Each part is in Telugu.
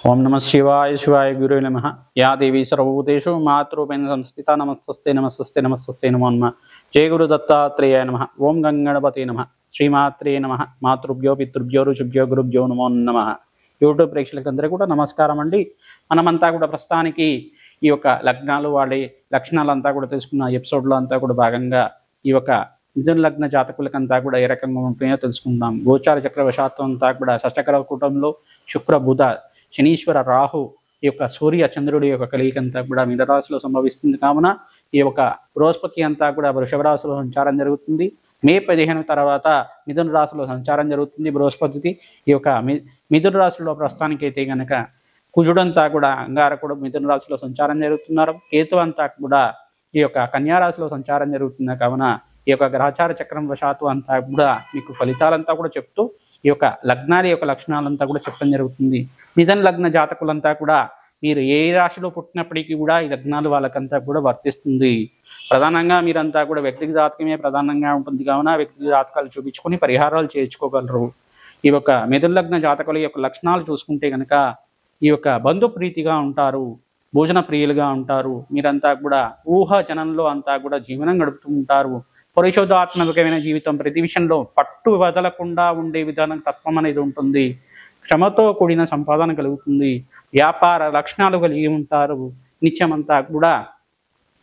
ओम नमः शिवाय शिवाय गुरुवे नमः। या देवी सर्वभूतेषु मातृरूपेण संस्थिता नमस्तस्ते नमस्तस्ते नमस्तस्ते नमो नमः। जय गुरु दत्तात्रेयाय नमः। ओम गंगणपते नमः। श्रीमात्रे नमः। मातृभ्यो पितृभ्यो ऋषिभ्यो गुरुभ्यो नमो नमः। యూట్యూబ్ ప్రేక్షకులందరికీ కూడా నమస్కారం అండి। మనమంతా కూడా ప్రస్తుతానికి ఈ యొక్క లగ్నాలు వాడే లక్షణాలంతా కూడా తెలుసుకున్న ఎపిసోడ్లో అంతా కూడా భాగంగా ఈ యొక్క మిథున లగ్న జాతకులకంతా కూడా ఏ రకంగా ఉంటుందో తెలుసుకుందాం। గోచార చక్రవశాత్వం అంతా కూడా షష్టగ్రహ కూటంలో శుక్ర బుధ శనీశ్వర రాహు ఈ యొక్క సూర్య చంద్రుడి యొక్క కలయిక అంతా కూడా మిథున రాశిలో సంభవిస్తుంది కావున ఈ యొక్క బృహస్పతి అంతా కూడా వృషభ రాశిలో సంచారం జరుగుతుంది। మే 15 తర్వాత మిథున రాశిలో సంచారం జరుగుతుంది బృహస్పతి। ఈ యొక్క మిథున రాశిలో ప్రస్తుతానికి అయితే కనుక కుజుడంతా కూడా అంగారకుడు మిథున రాశిలో సంచారం జరుగుతున్నారు। కేతు అంతా కూడా ఈ యొక్క కన్యా రాశిలో సంచారం జరుగుతుంది కావున ఈ యొక్క గ్రహచార చక్రం వశాత్తు అంతా కూడా మీకు ఫలితాలంతా కూడా చెప్తూ ఈ యొక్క లగ్నాల యొక్క లక్షణాలంతా కూడా చెప్పడం జరుగుతుంది। మిథున లగ్న జాతకులంతా కూడా మీరు ఏ రాశిలో పుట్టినప్పటికీ కూడా ఈ లగ్నాలు వాళ్ళకంతా కూడా వర్తిస్తుంది। ప్రధానంగా మీరంతా కూడా వ్యక్తిగత జాతకమే ప్రధానంగా ఉంటుంది కావున వ్యక్తిగత జాతకాలు చూపించుకొని పరిహారాలు చేయించుకోగలరు। ఈ యొక్క మిథున లగ్న జాతకుల యొక్క లక్షణాలు చూసుకుంటే కనుక ఈ యొక్క బంధు ప్రీతిగా ఉంటారు, భోజన ప్రియులుగా ఉంటారు, మీరంతా కూడా ఊహాజనంలో అంతా కూడా జీవనం గడుపుతూ ఉంటారు। పరిశోధాత్మకమైన జీవితం, ప్రతి విషయంలో పట్టు వదలకుండా ఉండే విధానం తత్వం అనేది ఉంటుంది। శ్రమతో కూడిన సంపాదన కలుగుతుంది, వ్యాపార లక్షణాలు కలిగి ఉంటారు। నిత్యమంతా కూడా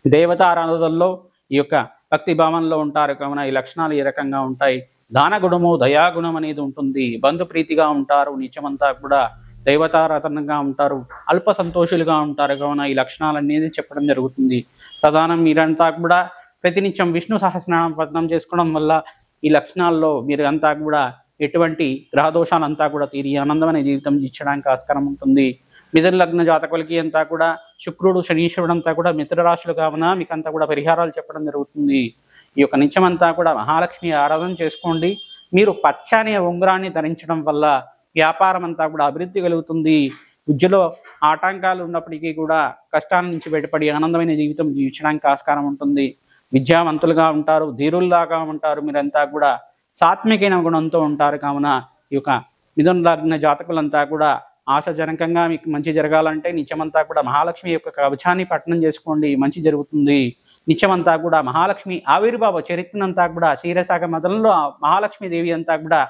దేవతారాధనలో ఈ యొక్క భక్తి భావంలో ఉంటారు కావున ఈ లక్షణాలు ఏ రకంగా ఉంటాయి। దాన గుణము దయాగుణం అనేది ఉంటుంది, బంధు ప్రీతిగా ఉంటారు, నిత్యమంతా కూడా దైవతారాధనగా ఉంటారు, అల్ప సంతోషులుగా ఉంటారు కావున ఈ లక్షణాలు అనేది చెప్పడం జరుగుతుంది। ప్రధానం మీరంతా కూడా ప్రతినిత్యం విష్ణు సహస్రనామం పఠనం చేసుకోవడం వల్ల ఈ లక్షణాల్లో మీరు అంతా కూడా ఎటువంటి గ్రహదోషాలంతా కూడా తీరి ఆనందమైన జీవితం ఇచ్చడానికి ఆస్కారం ఉంటుంది। మిథున లగ్న జాతకులకి అంతా కూడా శుక్రుడు శనీశ్వరుడు అంతా కూడా మిత్ర రాశులు కావున మీకు అంతా కూడా పరిహారాలు చెప్పడం జరుగుతుంది। ఈ యొక్క నిత్యమంతా కూడా మహాలక్ష్మి ఆరాధన చేసుకోండి। మీరు పచ్చని ఉంగరాన్ని ధరించడం వల్ల వ్యాపారం అంతా కూడా అభివృద్ధి కలుగుతుంది। విద్యలో ఆటంకాలు ఉన్నప్పటికీ కూడా కష్టాల నుంచి బయటపడి ఆనందమైన జీవితం జీవించడానికి ఆస్కారం ఉంటుంది। విద్యావంతులుగా ఉంటారు, ధీరుల్లాగా ఉంటారు, మీరంతా కూడా సాత్వికైన గుణంతో ఉంటారు కావున ఈ యొక్క మిథున లగ్న జాతకులంతా కూడా ఆశాజనకంగా మీకు మంచి జరగాలంటే నిత్యమంతా కూడా మహాలక్ష్మి యొక్క కవచాన్ని పఠనం చేసుకోండి, మంచి జరుగుతుంది। నిత్యమంతా కూడా మహాలక్ష్మి ఆవిర్భావ చరిత్రనంతా కూడా క్షీరసాగర మదనంలో మహాలక్ష్మి దేవి అంతా కూడా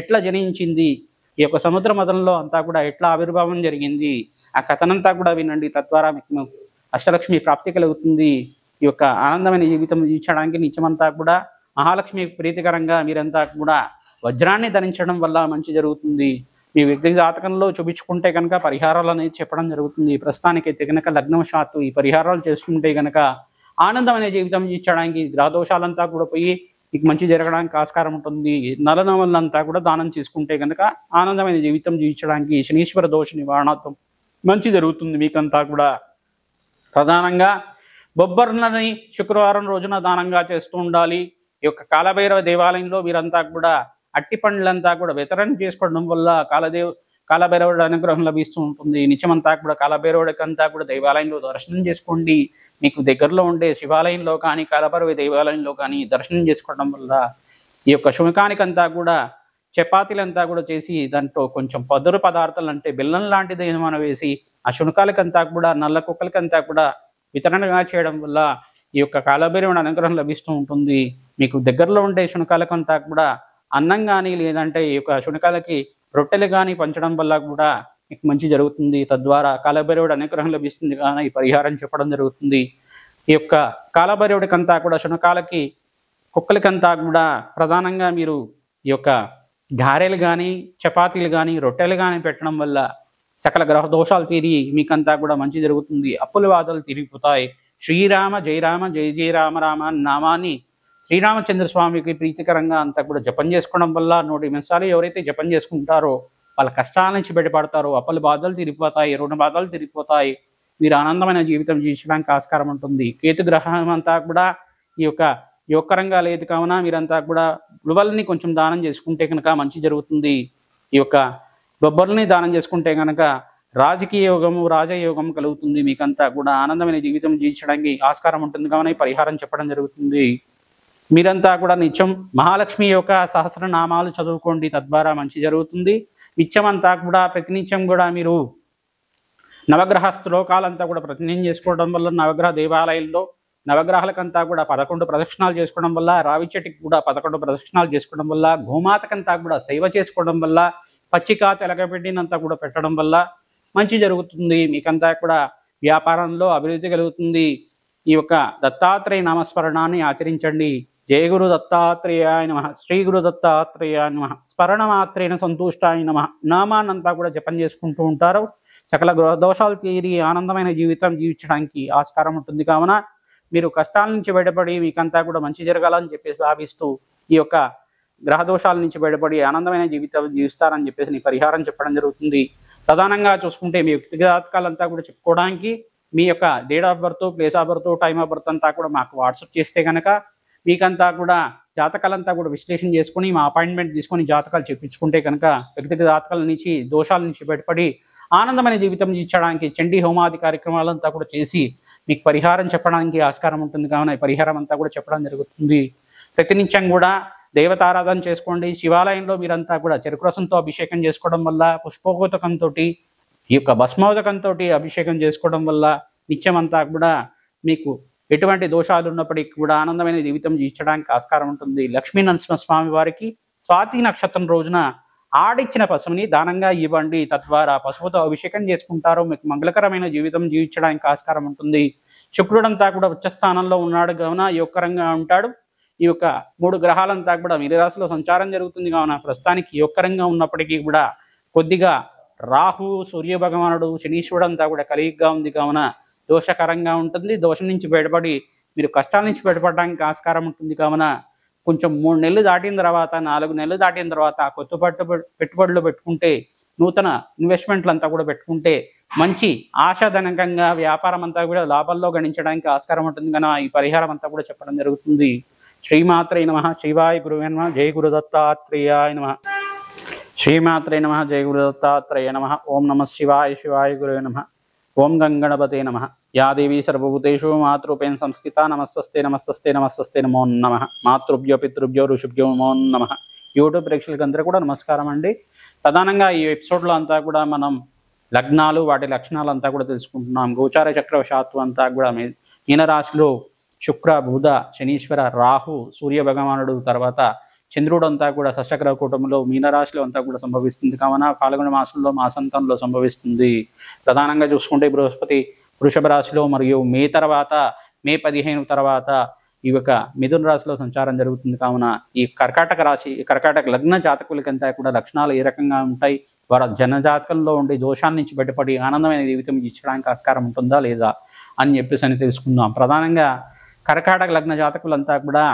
ఎట్లా జనించింది, ఈ యొక్క సముద్ర మదనంలో అంతా కూడా ఎట్లా ఆవిర్భావం జరిగింది, ఆ కథనంతా కూడా వినండి, తద్వారా మీకు అష్టలక్ష్మి ప్రాప్తి కలుగుతుంది। ఈ యొక్క ఆనందమైన జీవితం జీవించడానికి నిత్యమంతా కూడా మహాలక్ష్మి ప్రీతికరంగా మీరంతా కూడా వజ్రాన్ని ధరించడం వల్ల మంచి జరుగుతుంది। మీ వ్యక్తిగత జాతకంలో చూపించుకుంటే కనుక పరిహారాలు అనేది చెప్పడం జరుగుతుంది। ప్రస్తుతానికైతే కనుక లగ్నవశాత్తు ఈ పరిహారాలు చేసుకుంటే కనుక ఆనందమైన జీవితం జీవించడానికి గ్రహదోషాలంతా కూడా పోయి మీకు మంచి జరగడానికి ఆస్కారం ఉంటుంది। నలనవలంతా కూడా దానం చేసుకుంటే కనుక ఆనందమైన జీవితం జీవించడానికి శనీశ్వర దోష నివారణార్థం మంచి జరుగుతుంది। మీకంతా కూడా ప్రధానంగా బొబ్బర్లని శుక్రవారం రోజున దానంగా చేస్తూ ఉండాలి। ఈ యొక్క కాలభైరవ దేవాలయంలో మీరంతా కూడా అట్టి పండ్లంతా కూడా వితరణ చేసుకోవడం వల్ల కాలభైరవుడి అనుగ్రహం లభిస్తూ ఉంటుంది। నిత్యమంతా కూడా కాలభైరవుడికంతా కూడా దేవాలయంలో దర్శనం చేసుకోండి। మీకు దగ్గరలో ఉండే శివాలయంలో కానీ కాలభైరవ దేవాలయంలో కానీ దర్శనం చేసుకోవడం వల్ల ఈ యొక్క శునకానికంతా కూడా చపాతీలంతా కూడా చేసి దాంట్లో కొంచెం పదురు పదార్థాలు అంటే బెల్లం లాంటిది ఏమైనా వేసి ఆ శునకాలకంతా కూడా నల్ల కుక్కలకంతా కూడా వితరణగా చేయడం వల్ల ఈ యొక్క కాలభైరవుడి అనుగ్రహం లభిస్తూ ఉంటుంది। మీకు దగ్గరలో ఉండే శునకాలకంతా కూడా అన్నం కానీ లేదంటే ఈ యొక్క శునకాలకి రొట్టెలు కానీ పంచడం వల్ల కూడా మీకు మంచి జరుగుతుంది, తద్వారా కాలభైరవుడి అనుగ్రహం లభిస్తుంది కానీ ఈ పరిహారం చెప్పడం జరుగుతుంది। ఈ యొక్క కాలభైరవుడికంతా కూడా శునకాలకి కుక్కలకంతా కూడా ప్రధానంగా మీరు ఈ యొక్క గారెలు కానీ చపాతీలు కానీ రొట్టెలు కానీ పెట్టడం వల్ల సకల గ్రహ దోషాలు తీరి మీకంతా కూడా మంచి జరుగుతుంది, అప్పుల బాధలు తిరిగిపోతాయి। శ్రీరామ జయ రామ జయ జయ రామ రామ నామాన్ని శ్రీరామచంద్ర స్వామికి ప్రీతికరంగా అంతా కూడా జపం చేసుకోవడం వల్ల 100 నిమిషాలు ఎవరైతే జపం చేసుకుంటారో వాళ్ళ కష్టాల నుంచి బయటపడతారో అప్పుల బాధలు తిరిగిపోతాయి, రుణ బాధలు తిరిగిపోతాయి, మీరు ఆనందమైన జీవితం జీవించడానికి ఆస్కారం ఉంటుంది। కేతు గ్రహం అంతా కూడా ఈ యొక్క యోగకరంగా లేదు కావున మీరంతా కూడా ఉలువల్ని కొంచెం దానం చేసుకుంటే కనుక మంచి జరుగుతుంది। ఈ యొక్క బొబ్బర్ని దానం చేసుకుంటే కనుక రాజకీయ యోగము రాజయోగం కలుగుతుంది, మీకంతా కూడా ఆనందమైన జీవితం జీవించడానికి ఆస్కారం ఉంటుంది కావున ఈ పరిహారం చెప్పడం జరుగుతుంది। మీరంతా కూడా నిత్యం మహాలక్ష్మి యొక్క సహస్రనామాలు చదువుకోండి, తద్వారా మంచి జరుగుతుంది। నిత్యమంతా కూడా ప్రతినిత్యం కూడా మీరు నవగ్రహ శ్లోకాలంతా కూడా ప్రతిజ్ఞం చేసుకోవడం వల్ల, నవగ్రహ దేవాలయంలో నవగ్రహాలకంతా కూడా 11 ప్రదక్షిణాలు చేసుకోవడం వల్ల, రావి చెట్టుకి కూడా 11 ప్రదక్షిణాలు చేసుకోవడం వల్ల, గోమాతకంతా కూడా సేవ చేసుకోవడం వల్ల, పచ్చిక తెలకపెట్టినంతా కూడా పెట్టడం వల్ల మంచి జరుగుతుంది. మీకంతా కూడా వ్యాపారంలో అభివృద్ధి కలుగుతుంది. ఈ యొక్క దత్తాత్రేయ నామస్మరణాన్ని ఆచరించండి. జయ గురు దత్తాత్రేయాయ నమః, శ్రీ గురు దత్తాత్రేయాయ నమః, స్మరణ మాత్రేణ సంతుష్టాయ నమః నామాన్నంతా కూడా జపం చేసుకుంటూ ఉంటారు. సకల గృహ దోషాలు తీరి ఆనందమైన జీవితం జీవించడానికి ఆస్కారం ఉంటుంది. కావున మీరు కష్టాల నుంచి బయటపడి మీకంతా కూడా మంచి జరగాలని చెప్పేసి భావిస్తూ ఈ యొక్క గ్రహ దోషాల నుంచి బయటపడి ఆనందమైన జీవితం జీవిస్తారని చెప్పేసి నీ పరిహారం చెప్పడం జరుగుతుంది. ప్రధానంగా చూసుకుంటే మీ వ్యక్తిగత జాతకాలంతా కూడా చెప్పుకోవడానికి మీ యొక్క date of birth, place of birth, time of birth అంతా కూడా మాకు వాట్సాప్ చేస్తే కనుక మీకంతా కూడా జాతకాలంతా కూడా విశ్లేషణ చేసుకుని మా అపాయింట్మెంట్ తీసుకొని జాతకాలు చెప్పించుకుంటే కనుక వ్యక్తిగత జాతకాల నుంచి దోషాల నుంచి బయటపడి ఆనందమైన జీవితం జీవించడానికి చండీ హోమాది కార్యక్రమాలంతా కూడా చేసి మీకు పరిహారం చెప్పడానికి ఆస్కారం ఉంటుంది. కావున ఈ పరిహారం అంతా కూడా చెప్పడం జరుగుతుంది. ప్రతినిత్యం కూడా దేవతారాధన చేసుకోండి. శివాలయంలో మీరంతా కూడా చెరుకు రసంతో అభిషేకం చేసుకోవడం వల్ల, పుష్పోదకంతో ఈ యొక్క భస్మోదకంతో అభిషేకం చేసుకోవడం వల్ల నిత్యం అంతా కూడా మీకు ఎటువంటి దోషాలు ఉన్నప్పటికీ కూడా ఆనందమైన జీవితం జీవించడానికి ఆస్కారం ఉంటుంది. లక్ష్మీ నరసింహస్వామి వారికి స్వాతి నక్షత్రం రోజున ఆడిచ్చిన పశువుని దానంగా ఇవ్వండి. తద్వారా పశువుతో అభిషేకం చేసుకుంటారు. మీకు మంగళకరమైన జీవితం జీవించడానికి ఆస్కారం ఉంటుంది. శుక్రుడంతా కూడా ఉచ్చస్థానంలో ఉన్నాడు కావున యోగకరంగా ఉంటాడు. ఈ యొక్క 3 గ్రహాలంతా కూడా మీనరాశిలో సంచారం జరుగుతుంది కావున ప్రస్తుతానికి యోగకరంగా ఉన్నప్పటికీ కూడా కొద్దిగా రాహు, సూర్య భగవానుడు, శనీశ్వరుడు అంతా కూడా కలిగిగా ఉంది కావున దోషకరంగా ఉంటుంది. దోషం నుంచి బయటపడి మీరు కష్టాల నుంచి బయటపడడానికి ఆస్కారం ఉంటుంది. కావున కొంచెం 3 నెలలు దాటిన తర్వాత, 4 నెలలు దాటిన తర్వాత కొత్త పెట్టుబడులు పెట్టుకుంటే, నూతన ఇన్వెస్ట్మెంట్లు అంతా కూడా పెట్టుకుంటే మంచి ఆశాజనకంగా వ్యాపారం అంతా కూడా లాభాల్లో గణించడానికి ఆస్కారం ఉంటుంది. కనుక ఈ పరిహారం అంతా కూడా చెప్పడం జరుగుతుంది. శ్రీమాత్రే నమః, శివాయ గురువే నమః, జయ గురు దత్తాత్రేయాయ నమః. శ్రీమాత్రే నమః, జయ గురు దత్తాత్రేయ నమః. ఓం నమః శివాయ, శివాయ గురువే నమః. ఓం గంగణపతే నమః. యా దేవీ సర్వభూతేషు మాతృపేణ సంస్థిత నమస్తస్తే నమస్తస్తే నమస్తస్తే నమో నమః. మాతృభ్యో పితృభ్యో ఋషిభ్యో నమో నమః. యూట్యూబ్ ప్రేక్షకులందరూ కూడా నమస్కారం అండి. ప్రధానంగా ఈ ఎపిసోడ్లో అంతా కూడా మనం లగ్నాలు, వాటి లక్షణాలు అంతా కూడా తెలుసుకుంటున్నాం. గోచార చక్రవశాత్తు అంతా కూడా మీనరాశిలో శుక్ర, బుధ, శనీశ్వర, రాహు, సూర్య భగవానుడు, తర్వాత చంద్రుడు అంతా కూడా షష్టగ్రహ కూటమిలో మీనరాశిలో అంతా కూడా సంభవిస్తుంది. కావున పాల్గొన మాసంలో మాసంతంలో సంభవిస్తుంది. ప్రధానంగా చూసుకుంటే బృహస్పతి వృషభ రాశిలో మరియు మే 15 తర్వాత ఈ యొక్క మిథున రాశిలో సంచారం జరుగుతుంది. కావున ఈ కర్కాటక రాశి, కర్కాటక లగ్న జాతకులకంతా కూడా లక్షణాలు ఏ రకంగా ఉంటాయి, వారి జనజాతకంలో ఉండే దోషాల నుంచి బయటపడి ఆనందమైన జీవితం ఇచ్చడానికి ఆస్కారం ఉంటుందా లేదా అని చెప్పేసి తెలుసుకుందాం. ప్రధానంగా కర్కాటక లగ్న జాతకులంతా కూడా